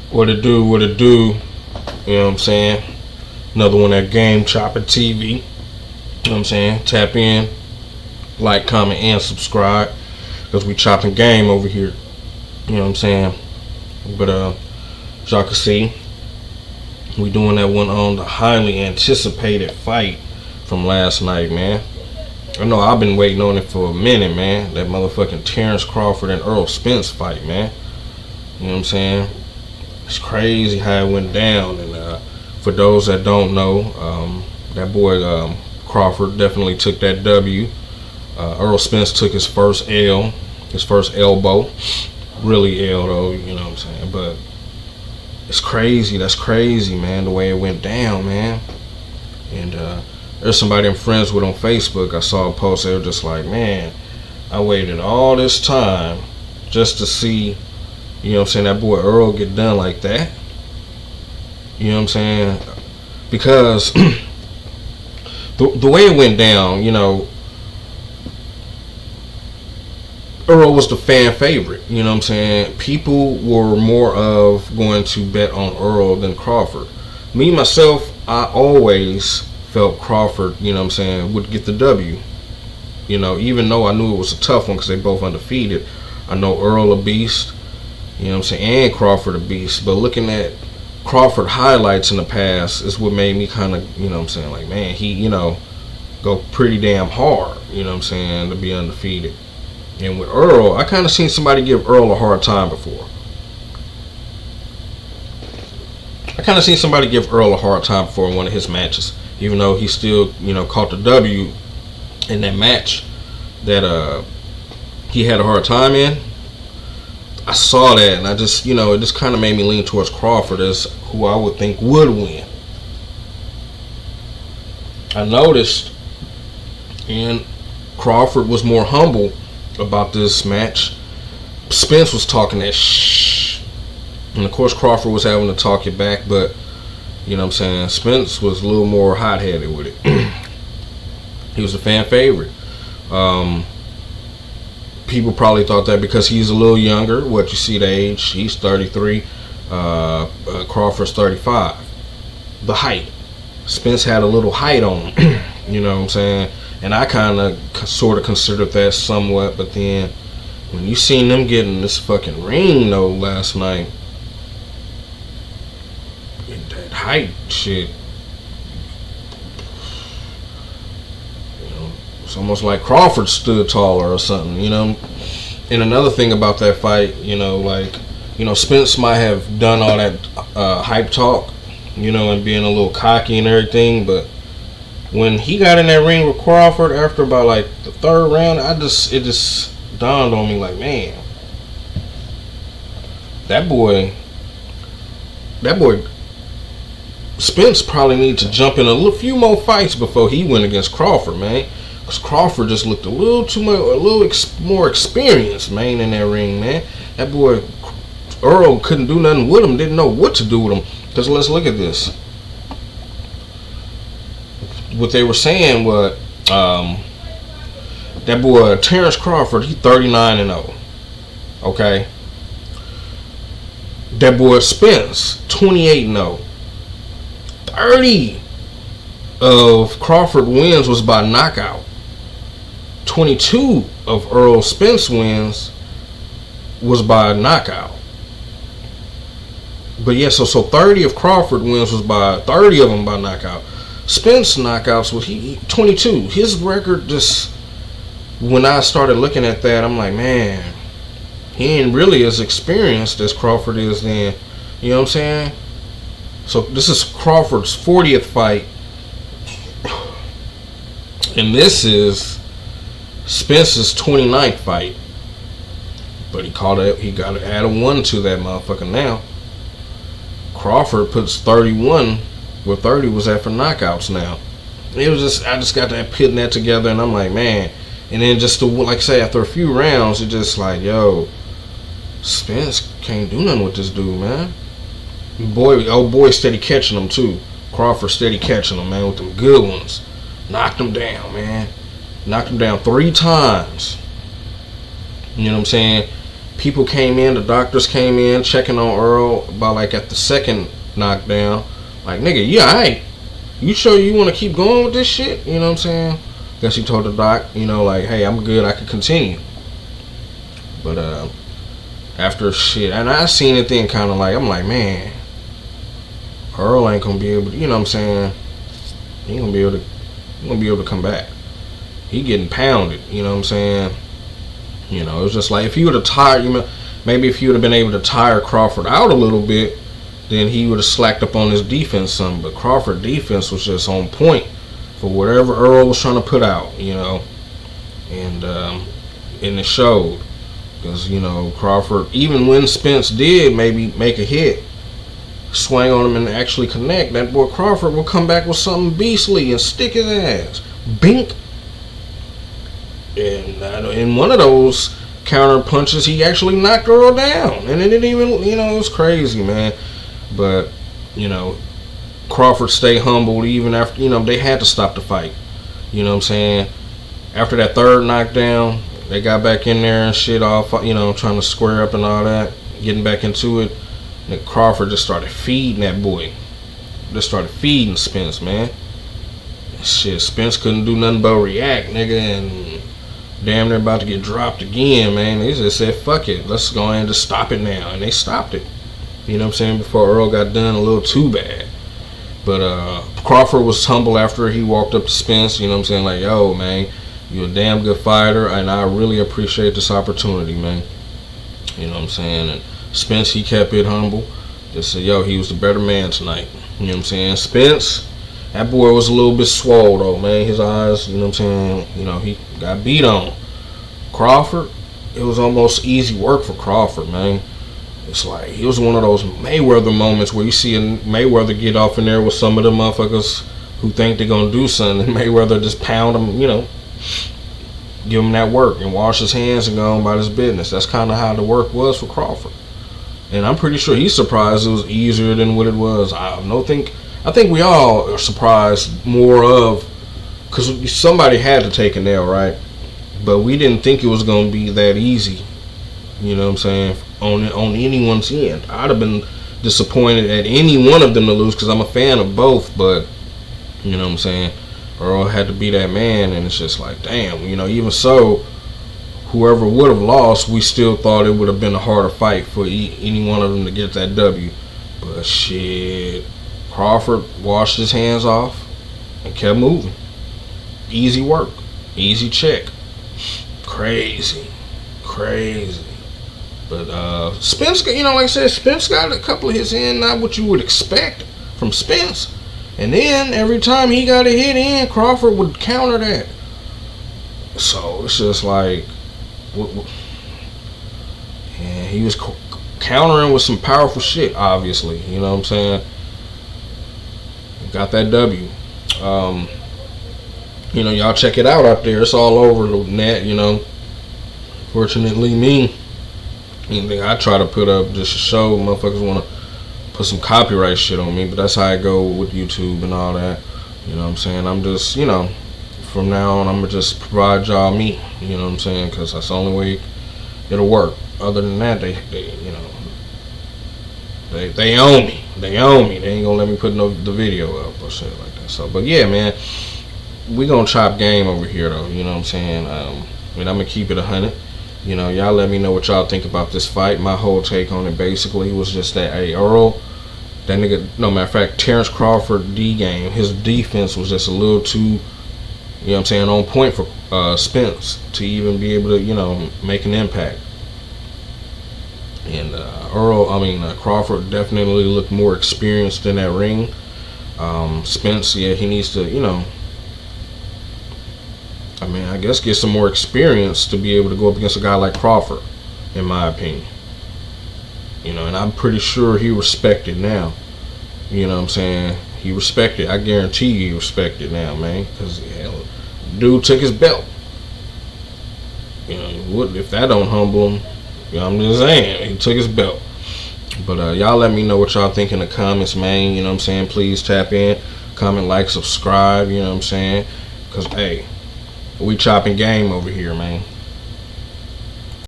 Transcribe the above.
What it do, what it do. You know what I'm saying? Another one at Game Chopper TV. You know what I'm saying? Tap in, like, comment, and subscribe. Because we chopping game over here. You know what I'm saying? But as y'all can see, we doing that one on the highly anticipated fight from last night, man. I know I've been waiting on it for a minute, man. That motherfucking Terrance Crawford and Errol Spence fight, man. You know what I'm saying? It's crazy how it went down. And for those that don't know, that boy Crawford definitely took that W. Errol Spence took his first L, his first elbow. Really L though, you know what I'm saying? But it's crazy. That's crazy, man, the way it went down, man. And there's somebody I'm friends with on Facebook. I saw a post. They were just like, man, I waited all this time just to see, you know what I'm saying, that boy Earl get done like that. You know what I'm saying? Because the way it went down, you know, Earl was the fan favorite. You know what I'm saying? People were more of going to bet on Earl than Crawford. Me, myself, I always felt Crawford, you know what I'm saying, would get the W. You know, even though I knew it was a tough one because they both undefeated. I know Earl a beast, you know what I'm saying, and Crawford a beast. But looking at Crawford highlights in the past is what made me kind of, you know what I'm saying, like, man, he, you know, go pretty damn hard, you know what I'm saying, to be undefeated. And with Earl, I kind of seen somebody give Earl a hard time before. I kind of seen somebody give Earl a hard time before in one of his matches. Even though he still, you know, caught the W in that match that he had a hard time in. I saw that, and I just, you know, it just kind of made me lean towards Crawford as who I would think would win. I noticed, and Crawford was more humble about this match. Spence was talking that shh, and of course Crawford was having to talk it back, but you know what I'm saying, Spence was a little more hot-headed with it. He was a fan favorite. People probably thought that because he's a little younger. What, you see the age, he's 33, Crawford's 35. The height, Spence had a little height on him. You know what I'm saying? And I kind of sort of considered that somewhat, but then when you seen them get in this fucking ring though last night, and that height shit, you know, it's almost like Crawford stood taller or something, you know. And another thing about that fight, you know, like, you know, Spence might have done all that hype talk, you know, and being a little cocky and everything, but when he got in that ring with Crawford after about like the third round, it just dawned on me like, man, that boy Spence probably need to jump in a few more fights before he went against Crawford, man. Because Crawford just looked a little too much, a little more experienced, man, in that ring, man. That boy Earl couldn't do nothing with him, didn't know what to do with him. Because let's look at this. What they were saying was that boy Terrance Crawford, he 39-0. Okay. That boy Spence, 28-0. 30 of Crawford wins was by knockout. 22 of Errol Spence wins was by knockout. But yeah, so 30 of Crawford wins was by 30 of them by knockout. Spence knockouts was he 22. His record just, when I started looking at that, I'm like, man, he ain't really as experienced as Crawford is then. You know what I'm saying? So this is Crawford's 40th fight, and this is Spence's 29th fight. But he got to add a 1 to that motherfucker now. Crawford puts 31. Where 30 was at for knockouts now. It was just, I just got that putting that together, and I'm like, man. And then just to, like I say, after a few rounds, it just like, yo, Spence can't do nothing with this dude, man. Boy, steady catching him too. Crawford steady catching him, man, with them good ones. Knocked him down, man. Knocked him down 3 times. You know what I'm saying? people came in, the doctors came in checking on Errol about like at the second knockdown. Like, nigga, you alright? You sure you want to keep going with this shit? You know what I'm saying? Guess he told the doc, you know, like, hey, I'm good, I can continue. But after shit, and I seen it then kind of like, I'm like, man, Errol ain't gonna be able to, you know what I'm saying? He ain't gonna be able to come back. He getting pounded, you know what I'm saying? You know, it was just like, if he would have tired, maybe if he would have been able to tire Crawford out a little bit, then he would have slacked up on his defense some. But Crawford's defense was just on point for whatever Errol was trying to put out, you know. And it showed. Because, you know, Crawford, even when Spence did maybe make a hit, swing on him and actually connect, that boy Crawford will come back with something beastly and stick his ass. Bink. And in one of those counter punches, he actually knocked Errol down. And it didn't even, you know, it was crazy, man. But, you know, Crawford stayed humbled even after, you know, they had to stop the fight. You know what I'm saying? After that third knockdown, they got back in there and shit off, you know, trying to square up and all that, getting back into it. And Crawford just started feeding that boy. Just started feeding Spence, man. Shit, Spence couldn't do nothing but react, nigga, and damn near about to get dropped again, man. They just said, fuck it, let's go ahead and just stop it now. And they stopped it. You know what I'm saying? Before Errol got done a little too bad. But Crawford was humble after he walked up to Spence. You know what I'm saying? Like, yo, man, you're a damn good fighter, and I really appreciate this opportunity, man. You know what I'm saying? And Spence, he kept it humble. Just said, yo, he was the better man tonight. You know what I'm saying? Spence, that boy was a little bit swole, though, man. His eyes, you know what I'm saying? You know, he got beat on. Crawford, it was almost easy work for Crawford, man. It's like, it was one of those Mayweather moments where you see a Mayweather get off in there with some of the motherfuckers who think they're going to do something, and Mayweather just pound them, you know, give him that work and wash his hands and go on about his business. That's kind of how the work was for Crawford. And I'm pretty sure he's surprised it was easier than what it was. I think we all are surprised more of, because somebody had to take a nail, right? But we didn't think it was going to be that easy. You know what I'm saying? On anyone's end. I'd have been disappointed at any one of them to lose because I'm a fan of both, but you know what I'm saying? Earl had to be that man, and it's just like, damn, you know, even so, whoever would have lost, we still thought it would have been a harder fight for any one of them to get that W. But shit, Crawford washed his hands off and kept moving. Easy work. Easy check. Crazy. But Spence, you know, like I said, Spence got a couple of hits in, not what you would expect from Spence. And then every time he got a hit in, Crawford would counter that. So it's just like, and he was countering with some powerful shit, obviously. You know what I'm saying? Got that W. You know, y'all check it out there. It's all over the net, you know. Fortunately, anything I try to put up just to show motherfuckers want to put some copyright shit on me, but that's how I go with YouTube and all that. You know what I'm saying? I'm just, you know, from now on, I'm going to just provide y'all me. You know what I'm saying? Because that's the only way it'll work. Other than that, they you know, they own me. They own me. They ain't going to let me put the video up or shit like that. So, but yeah, man, we going to chop game over here, though. You know what I'm saying? I mean, I'm going to keep it 100. You know, y'all let me know what y'all think about this fight. My whole take on it basically was just that, hey, Errol, that nigga, no matter of fact, Terrance Crawford D-game, his defense was just a little too, you know what I'm saying, on point for Spence to even be able to, you know, make an impact. And Crawford definitely looked more experienced in that ring. Spence, yeah, he needs to, you know, I mean, I guess get some more experience to be able to go up against a guy like Crawford, in my opinion. You know, and I'm pretty sure he respected now. You know what I'm saying? He respected. I guarantee you he respected now, man. Because, dude took his belt. You know, what if that don't humble him? You know, I'm just saying, he took his belt. But y'all let me know what y'all think in the comments, man. You know what I'm saying? Please tap in, comment, like, subscribe. You know what I'm saying? Because, hey, we chopping game over here, man.